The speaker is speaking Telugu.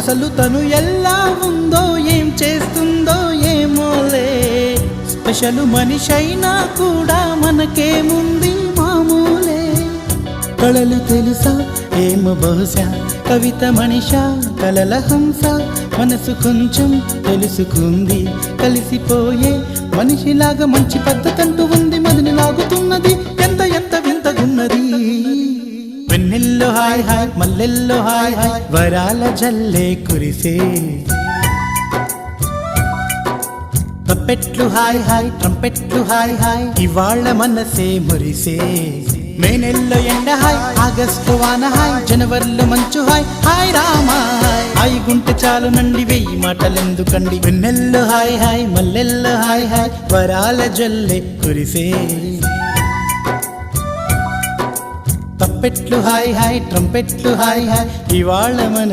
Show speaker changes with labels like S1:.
S1: అసలు తను ఎలా ఉందో ఏం చేస్తుందో ఏమోలే స్పెషల్ మనిషైనా కూడా మనకేముంది మామూలే కళలు తెలుసా ఏమో బహుశా కవిత మనిషా కలల హంస మనసు కొంచెం తెలుసుకుంది కలిసిపోయే మనిషిలాగా మంచి పద్ధతంటూ ఉంది మదిని లాగుతున్నది ఎంత ఎంత వింతగున్నది వెన్నెల్లో హాయ్ హాయ్ మల్లెల్లో హాయ్ హాయ్ వరాల జల్లే కురిసే తప్పెట్లు హాయ్ హాయ్ ట్రంపెట్లు హాయ్ హాయ్ ఇవాళ్ళ మనసే మురిసే మే నెలలో ఎండ హాయ్ ఆగస్టు వాన హాయ్ జనవరిలో మంచు హాయ్ హాయ్ రామా హాయ్ గుంటె చాలు నండి వెయ్యి మాటలెందుకండి వెన్నెల్లో హాయ్ హాయ్ మల్లెల్లో హాయ్ హాయ్ వరాల జల్లే కురిసే తప్పెట్లు హాయ్ హాయ్ ట్రంపెట్లు హాయ్ హాయ్ ఇవాళ మన